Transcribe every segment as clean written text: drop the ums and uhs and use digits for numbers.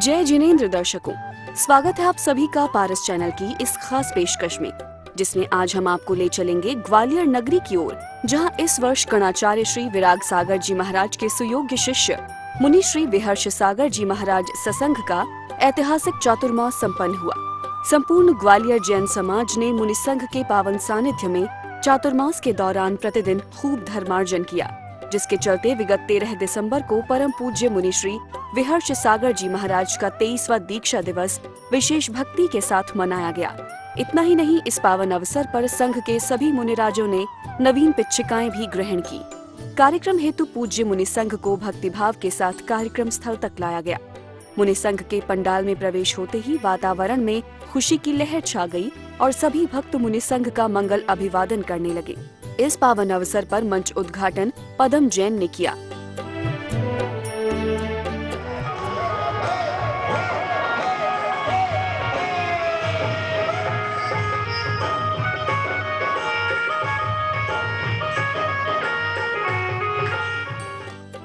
जय जिनेंद्र दर्शकों, स्वागत है आप सभी का पारस चैनल की इस खास पेशकश में, जिसमें आज हम आपको ले चलेंगे ग्वालियर नगरी की ओर, जहां इस वर्ष गणाचार्य श्री विराग सागर जी महाराज के सुयोग्य शिष्य मुनि श्री विहर्ष सागर जी महाराज ससंघ का ऐतिहासिक चातुर्मास संपन्न हुआ। संपूर्ण ग्वालियर जैन समाज ने मुनि संघ के पावन सानिध्य में चातुर्मास के दौरान प्रतिदिन खूब धर्मार्जन किया, जिसके चलते विगत 13 दिसंबर को परम पूज्य मुनि श्री विहर्ष सागर जी महाराज का 23वां दीक्षा दिवस विशेष भक्ति के साथ मनाया गया। इतना ही नहीं, इस पावन अवसर पर संघ के सभी मुनिराजों ने नवीन पिच्छिकाएं भी ग्रहण की। कार्यक्रम हेतु पूज्य मुनि संघ को भक्तिभाव के साथ कार्यक्रम स्थल तक लाया गया। मुनि संघ के पंडाल में प्रवेश होते ही वातावरण में खुशी की लहर छा गई और सभी भक्त मुनि संघ का मंगल अभिवादन करने लगे। इस पावन अवसर पर मंच उद्घाटन पदम जैन ने किया।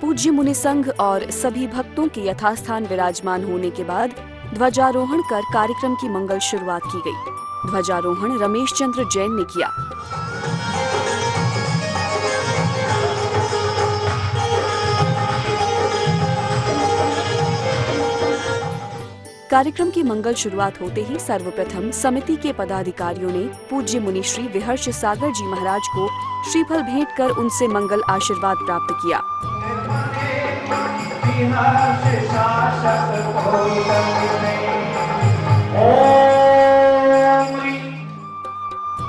पूज्य मुनि संघ और सभी भक्तों के यथास्थान विराजमान होने के बाद ध्वजारोहण कर कार्यक्रम की मंगल शुरुआत की गई। ध्वजारोहण रमेश चंद्र जैन ने किया। कार्यक्रम की मंगल शुरुआत होते ही सर्वप्रथम समिति के पदाधिकारियों ने पूज्य मुनि श्री विहर्ष सागर जी महाराज को श्रीफल भेंट कर उनसे मंगल आशीर्वाद प्राप्त किया।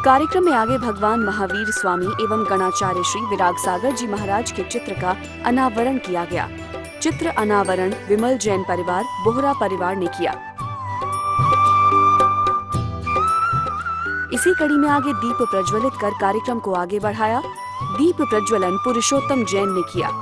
कार्यक्रम में आगे भगवान महावीर स्वामी एवं गणाचार्य श्री विराग सागर जी महाराज के चित्र का अनावरण किया गया। चित्र अनावरण विमल जैन परिवार बोहरा परिवार ने किया। इसी कड़ी में आगे दीप प्रज्वलित कर कार्यक्रम को आगे बढ़ाया। दीप प्रज्वलन पुरुषोत्तम जैन ने किया।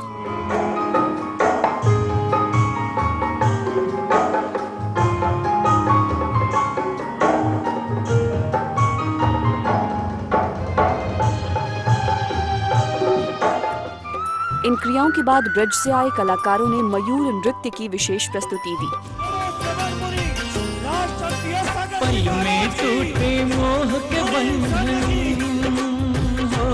इन क्रियाओं के बाद ब्रज से आए कलाकारों ने मयूर नृत्य की विशेष प्रस्तुति दी। पल में टूटे मोह के बंधन हो,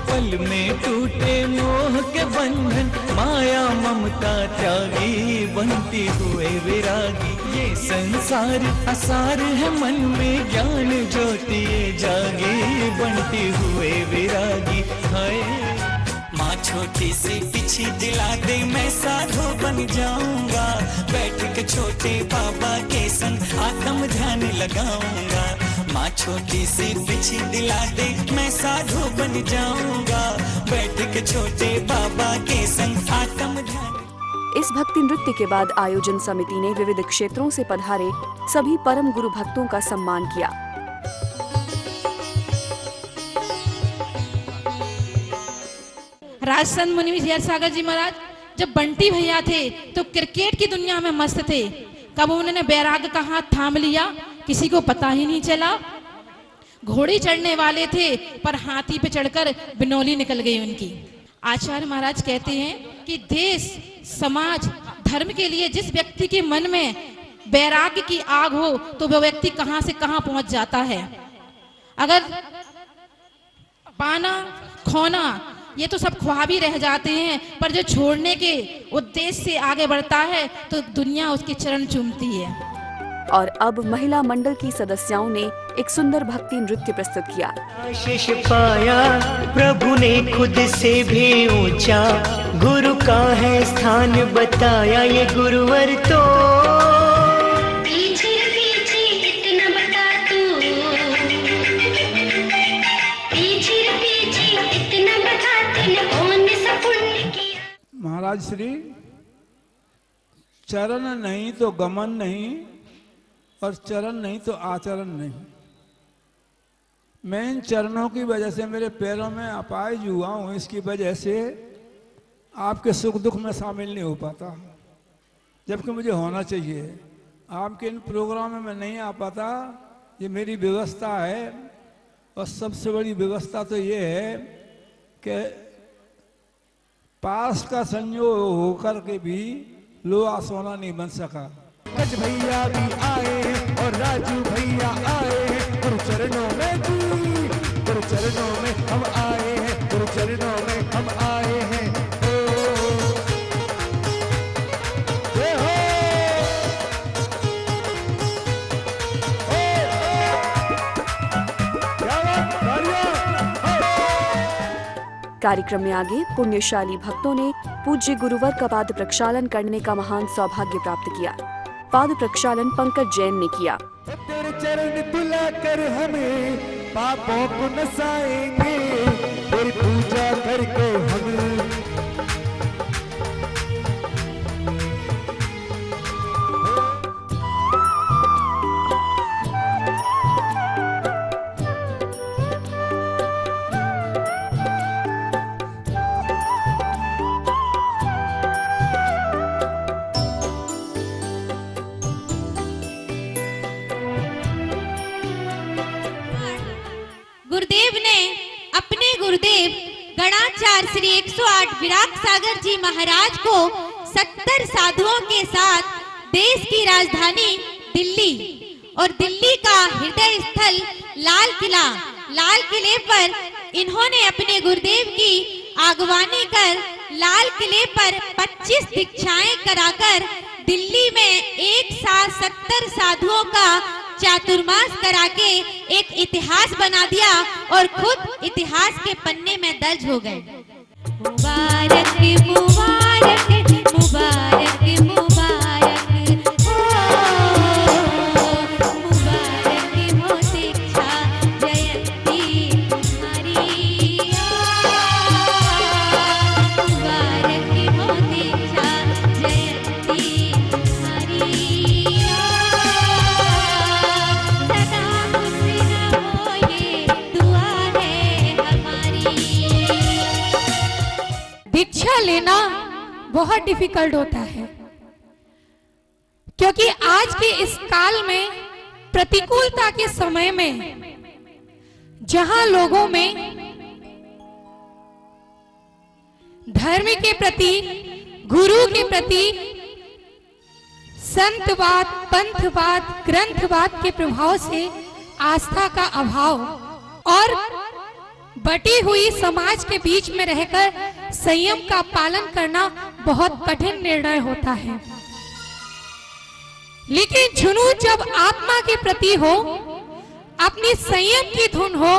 पल में टूटे मोह के बंधन, माया ममता त्यागी बनती हुए विरागी। ये संसार असार है मन में ज्ञान ज्योति जागी बनती हुए विरागी। हाय माँ छोटी सी पिछी दिला दे, मैं साधु बन जाऊंगा, बैठ के छोटे बाबा के संग आत्म ध्यान लगाऊंगा। माँ छोटी सी पिछी दिला दे, मैं साधु बन जाऊंगा, बैठ के छोटे बाबा के संग आत्म ध्यान। इस भक्ति नृत्य के बाद आयोजन समिति ने विविध क्षेत्रों से पधारे सभी परम गुरु भक्तों का सम्मान किया। राजसंत मुनि विहर्ष सागर जी महाराज जब बंटी भैया थे तो क्रिकेट की दुनिया में मस्त थे। कब उन्होंने बैराग का हाथ थाम लिया किसी को पता ही नहीं चला। घोड़ी चढ़ने वाले थे पर हाथी पे चढ़कर बिनौली निकल गई उनकी। आचार्य महाराज कहते हैं कि देश समाज धर्म के लिए जिस व्यक्ति के मन में बैराग की आग हो तो वह व्यक्ति कहां से कहां पहुंच जाता है। अगर पाना खोना ये तो सब ख्वाब ही रह जाते हैं, पर जो छोड़ने के उद्देश्य से आगे बढ़ता है तो दुनिया उसके चरण चूमती है। और अब महिला मंडल की सदस्यों ने एक सुंदर भक्ति नृत्य प्रस्तुत किया। आशीष पाया प्रभु ने खुद से भी ऊंचा, गुरु का है स्थान बताया ये गुरुवर तो। महाराज श्री चरण नहीं तो गमन नहीं और चरण नहीं तो आचरण नहीं। मैं इन चरणों की वजह से मेरे पैरों में अपाहिज हुआ हूँ, इसकी वजह से आपके सुख दुख में शामिल नहीं हो पाता, जबकि मुझे होना चाहिए। आपके इन प्रोग्राम में नहीं आ पाता, ये मेरी व्यवस्था है। और सबसे बड़ी व्यवस्था तो ये है कि पास का संयोग होकर के भी लोहा सोना नहीं बन सका। गज भैया भी आए हैं और राजू भैया आए हैं, गुरु चरणों में जी, गुरु चरणों में हम आए हैं, गुरु चरणों में हम आए हैं। जय हो। क्या बात, तालियां। कार्यक्रम में आगे पुण्यशाली भक्तों ने पूज्य गुरुवर का पाद प्रक्षालन करने का महान सौभाग्य प्राप्त किया। पाद प्रक्षालन पंकज जैन ने किया। तेरे चरण बुला कर हमें पापों को नसाएंगे, तेरी पूजा करके हम। गुरुदेव ने अपने गुरुदेव गणाचार्य श्री 108 विराग सागर जी महाराज को 70 साधुओं के साथ देश की राजधानी दिल्ली और दिल्ली का हृदय स्थल लाल किले पर इन्होंने अपने गुरुदेव की आगवानी कर लाल किले पर 25 दीक्षाएं कराकर दिल्ली में एक साथ 70 साधुओं का चातुर्मास करा के एक इतिहास बना दिया और खुद इतिहास के पन्ने में दर्ज हो गए। मुबारक मुबारक मुबारक मुबारक मुबारक हो दीक्षा जयंती तुम्हारी, मुबारक हो दीक्षा जयंती तुम्हारी। दीक्षा लेना बहुत डिफिकल्ट होता है, क्योंकि आज के इस काल में प्रतिकूलता के समय में जहां लोगों में धर्म के प्रति, गुरु के प्रति, संतवाद, पंथवाद, ग्रंथवाद के प्रभाव से आस्था का अभाव और बटी हुई समाज के बीच में रहकर संयम का पालन करना बहुत कठिन निर्णय होता है। लेकिन जुनून जब आत्मा के प्रति हो, अपनी संयम की धुन हो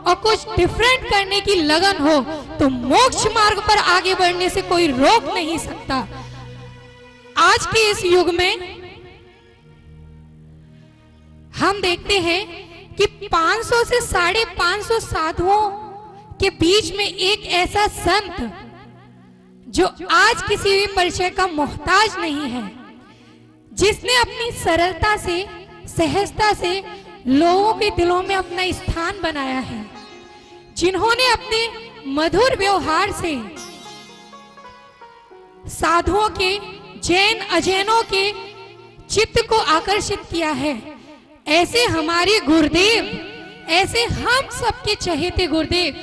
और कुछ डिफरेंट करने की लगन हो, तो मोक्ष मार्ग पर आगे बढ़ने से कोई रोक नहीं सकता। आज के इस युग में हम देखते हैं कि 500 से 550 साधुओं के बीच में एक ऐसा संत जो आज किसी भी परिचय का मोहताज नहीं है, जिसने अपनी सरलता से, सहजता से लोगों के दिलों में अपना स्थान बनाया है, जिन्होंने अपने मधुर व्यवहार से साधुओं के, जैन अजैनों के चित्त को आकर्षित किया है। ऐसे हमारे गुरुदेव, ऐसे हम सबके चहेते गुरुदेव,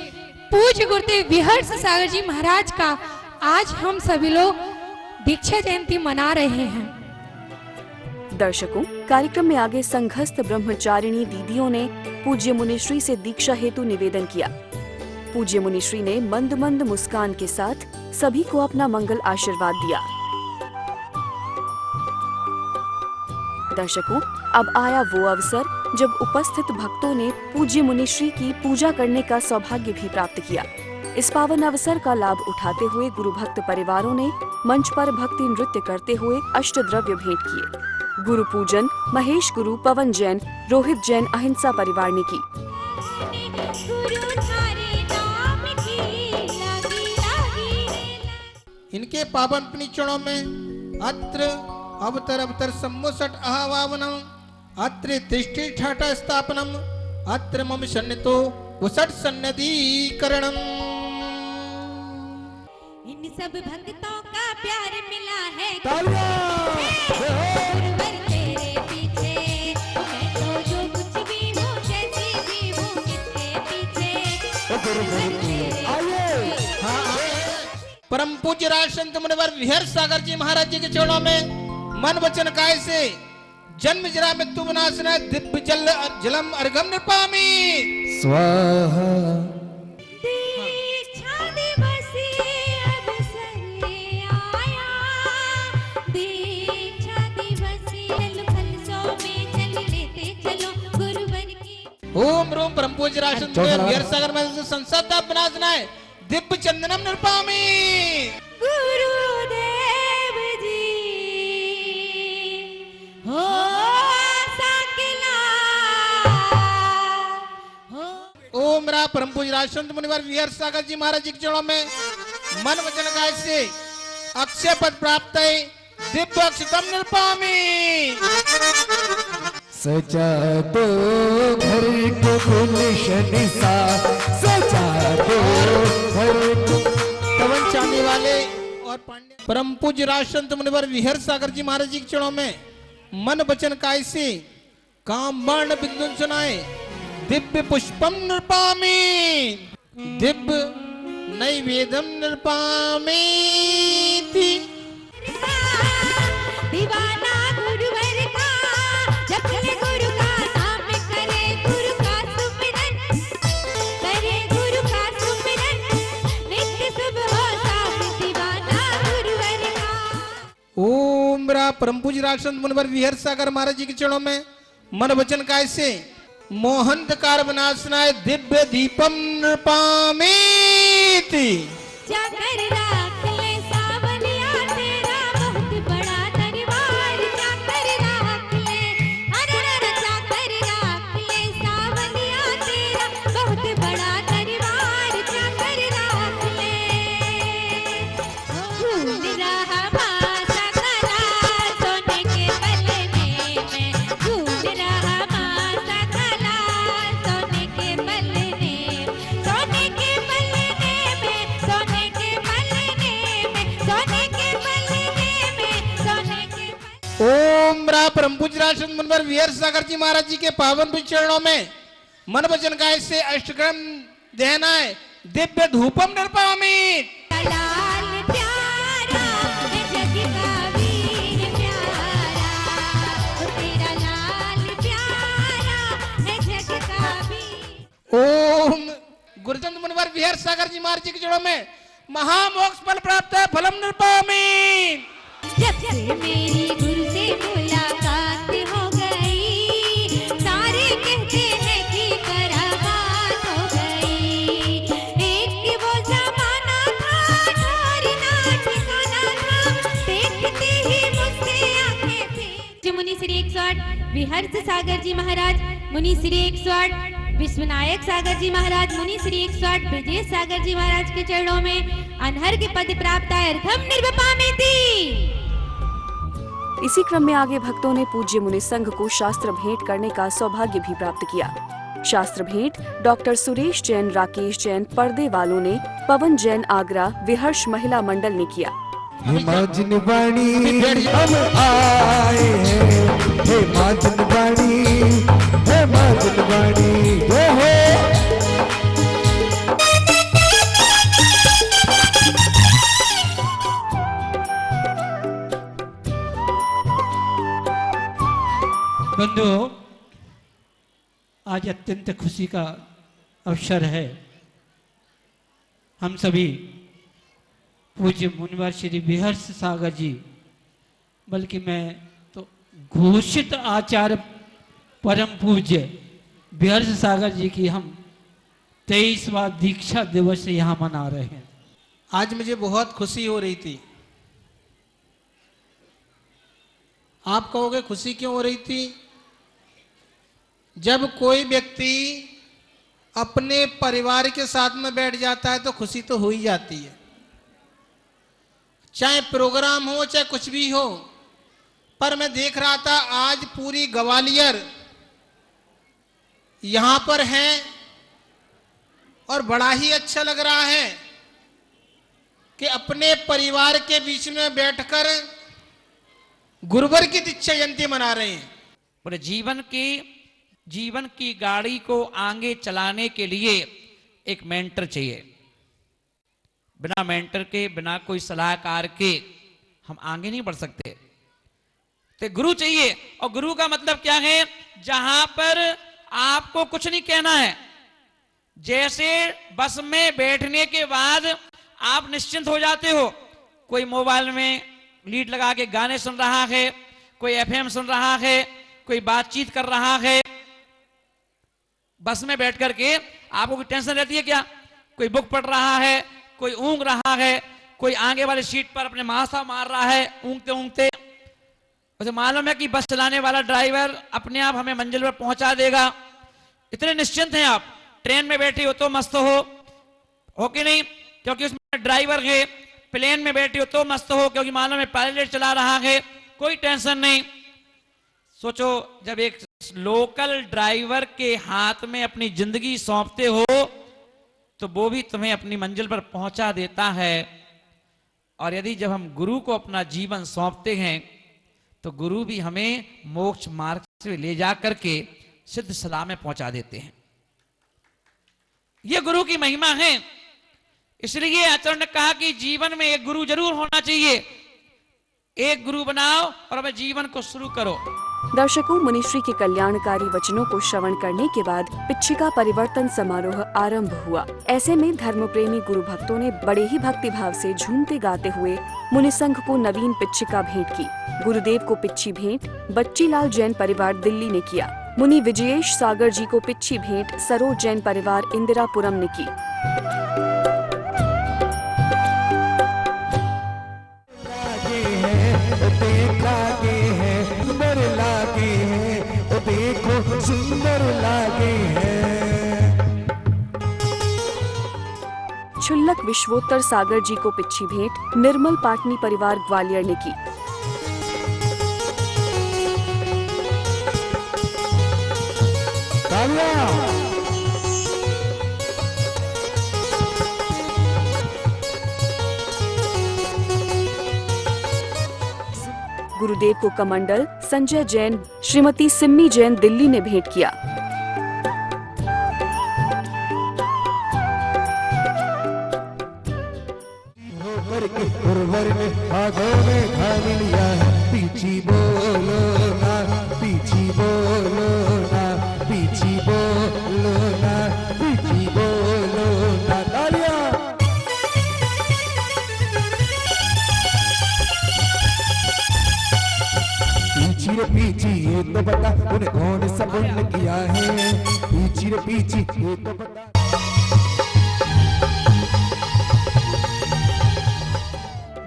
पूज्य गुरुदेव विहर्ष सागर जी महाराज का आज हम सभी लोग दीक्षा जयंती मना रहे हैं। दर्शकों, कार्यक्रम में आगे संघस्थ ब्रह्मचारिणी दीदियों ने पूज्य मुनिश्री से दीक्षा हेतु निवेदन किया। पूज्य मुनिश्री ने मंद मंद मुस्कान के साथ सभी को अपना मंगल आशीर्वाद दिया। दर्शकों, अब आया वो अवसर जब उपस्थित भक्तों ने पूज्य मुनिश्री की पूजा करने का सौभाग्य भी प्राप्त किया। इस पावन अवसर का लाभ उठाते हुए गुरु भक्त परिवारों ने मंच पर भक्ति नृत्य करते हुए अष्टद्रव्य भेंट किए। गुरु पूजन महेश गुरु, पवन जैन, रोहित जैन अहिंसा परिवार ने की। इनके पावन चरणों में अत्र अवतर सम्मुसट अहवावनम, अत्र तिष्ठि ठाठा स्थापनम, अत्र मम सन्नितो वसट सन्नदीकरणम। इन सब भक्तों का प्यार मिला है तालियां। तेरे पीछे मैं तो जो कुछ भी हूँ, जैसी भी हूँ, किसके पीछे। आइए, हाँ परम पूज्य राजसंत मुनिवर विहर सागर जी महाराज जी के चरणों में मन वचन काय से जन्म जरा मृत्यु विनाशनाय दिव्य जलम अर्घम निर्पामि स्वाहा। दीक्षा दिवसे अवसरे आया, दीक्षा दिवसे चल फलसों में चल लेते चलो गुरुवर की। ओम रोम परम पूज्य राजसंत मुनिवर विहर सागर में संसद विनाशनाय दिव्य चंदनम निर्पामि गुरुदेव जी हो ओम मेरा परम पूज्य राजसंत मुनिवर विहर सागर जी महाराज जी के चरणों में मन वचन काय से अक्षय पद प्राप्त है दिव्य अक्षतम निर्पामि सजा दो घर को गुलशन सा, सजा दो घर को। पवन चांदी वाले और पांडे परम पूज्य राजसंत मुनिवर विहर सागर जी महाराज जी के चरणों में मन वचन काय से काम वर्ण बिंदु सुनाए दिव्य पुष्पम निर्पामि दिव्य नैवेद्यम निर्पामि दीवाना गुरुवर का जब चले गुरु का नाम करे गुरु का सुमिरन, करे गुरु का सुमिरन नित्य शुभ हो साथ दीवाना गुरुवर का। ओम मेरा परम पूज्य राजसंत मुनिवर विहर सागर महाराज जी के चरणों में मन वचन काय से मोहंतकार विनाशनाय दिव्य दीपम निर्पामि जाकर राख ले सावलिया तेरा बहुत बड़ा दरबार, जाकर राख ले अरे जाकर राख ले सावलिया तेरा बहुत बड़ा दरबार, जाकर राख ले झूल रहा माता कला सोने के पलने में, झूल रहा माता कला सोने के पलने, सोने के पलने में, सोने के पलने में, सोने के पलने में, सोने के पलने। ओम मेरा परम पूज्य राजसंत मुनिवर विहर सागर जी महाराज जी के पावन चरणों में मन वचन काय से अष्टक्रम दहनाय दिव्य धूपम निर्पामि लाल प्यारा है जग का वीर प्यारा, तेरा लाल प्यारा है जग का वीर। ओम गुरुचंद मुनिवर विहर सागर जी महाराज जी के चरणों में महामोक्ष फल प्राप्त है फलम निर्पामि जब से मेरी गुरु से मुलाकात हो गई, सारे कहते हैं कि करामात हो गई। एक वो जमाना था और ना ठिकाना था, देखते ही मुझसे आंखें थी। मुनि श्री 108 विहर्ष सागर जी महाराज, मुनि श्री 108 विश्वनायक सागर जी महाराज, मुनि श्री 108 विजय सागर जी महाराज के चरणों में अनहर के पद प्राप्त है अर्घम निर्वपामि थी। इसी क्रम में आगे भक्तों ने पूज्य मुनि संघ को शास्त्र भेंट करने का सौभाग्य भी प्राप्त किया। शास्त्र भेंट डॉक्टर सुरेश जैन, राकेश जैन पर्दे वालों ने, पवन जैन आगरा विहर्ष महिला मंडल ने किया। हे माँ जिनवाणी हम आए हैं, हे माँ जिनवाणी, हे माँ जिनवाणी जय हो। बंधुओं, आज अत्यंत खुशी का अवसर है। हम सभी पूज्य मुनिवर श्री विहर्ष सागर जी, बल्कि मैं तो घोषित आचार्य परम पूज्य विहर्ष सागर जी की हम 23वां दीक्षा दिवस यहाँ मना रहे हैं। आज मुझे बहुत खुशी हो रही थी। आप कहोगे खुशी क्यों हो रही थी? जब कोई व्यक्ति अपने परिवार के साथ में बैठ जाता है तो खुशी तो हो ही जाती है, चाहे प्रोग्राम हो चाहे कुछ भी हो। पर मैं देख रहा था आज पूरी ग्वालियर यहां पर है और बड़ा ही अच्छा लग रहा है कि अपने परिवार के बीच में बैठकर गुरुवर की दीक्षा जयंती मना रहे हैं। पूरे जीवन की गाड़ी को आगे चलाने के लिए एक मेंटर चाहिए। बिना मेंटर के, बिना कोई सलाहकार के हम आगे नहीं बढ़ सकते। तो गुरु चाहिए। और गुरु का मतलब क्या है? जहां पर आपको कुछ नहीं कहना है। जैसे बस में बैठने के बाद आप निश्चिंत हो जाते हो, कोई मोबाइल में लीड लगा के गाने सुन रहा है, कोई एफएम सुन रहा है, कोई बातचीत कर रहा है, बस में बैठ करके आपको कोई टेंशन रहती है क्या? कोई बुक पढ़ रहा है, कोई ऊँग रहा है, कोई आगे वाली सीट पर अपने माथा मार रहा है ऊँगते ऊँगते। उसे मालूम है कि बस चलाने वाला ड्राइवर अपने आप हमें मंजिल पर पहुंचा देगा। इतने निश्चिंत हैं आप। ट्रेन में बैठे हो तो मस्त हो कि नहीं? क्योंकि उसमें ड्राइवर है। प्लेन में बैठे हो तो मस्त हो, क्योंकि मालूम है पायलट चला रहा है, कोई टेंशन नहीं। सोचो, जब एक लोकल ड्राइवर के हाथ में अपनी जिंदगी सौंपते हो तो वो भी तुम्हें अपनी मंजिल पर पहुंचा देता है। और यदि जब हम गुरु को अपना जीवन सौंपते हैं तो गुरु भी हमें मोक्ष मार्ग से ले जा करके सिद्ध सलाह में पहुंचा देते हैं। यह गुरु की महिमा है। इसलिए आचार्य ने कहा कि जीवन में एक गुरु जरूर होना चाहिए। एक गुरु बनाओ और अपने जीवन को शुरू करो। दर्शकों, मुनिश्री के कल्याणकारी वचनों को श्रवण करने के बाद पिच्छिका परिवर्तन समारोह आरंभ हुआ। ऐसे में धर्म प्रेमी गुरु भक्तों ने बड़े ही भक्ति भाव से झूमते गाते हुए मुनि संघ को नवीन पिच्छिका भेंट की। गुरुदेव को पिच्छी भेंट बच्चीलाल जैन परिवार दिल्ली ने किया। मुनि विजयेश सागर जी को पिच्छी भेंट सरोज जैन परिवार इंदिरापुरम ने की। सुंदर लागे हैं। छुल्लक विश्वोत्तर सागर जी को पिच्छी भेंट निर्मल पाटनी परिवार ग्वालियर ने की। गुरुदेव को कमंडल संजय जैन श्रीमती सिम्मी जैन दिल्ली ने भेंट किया। पीछी बोलो ना, पीछी बोलो ना, पीछी बोलो ना, पीछी बोलो ना। तालियां। पीछी रे पीछी ये तो बता उन्हें कौन सा पुण्य किया है। पीछी रे पीछी ये तो बता।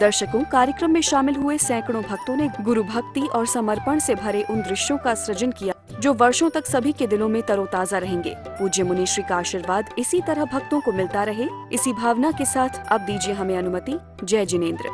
दर्शकों, कार्यक्रम में शामिल हुए सैकड़ों भक्तों ने गुरु भक्ति और समर्पण से भरे उन दृश्यों का सृजन किया जो वर्षों तक सभी के दिलों में तरोताजा रहेंगे। पूज्य मुनिश्री का आशीर्वाद इसी तरह भक्तों को मिलता रहे। इसी भावना के साथ अब दीजिए हमें अनुमति। जय जिनेंद्र।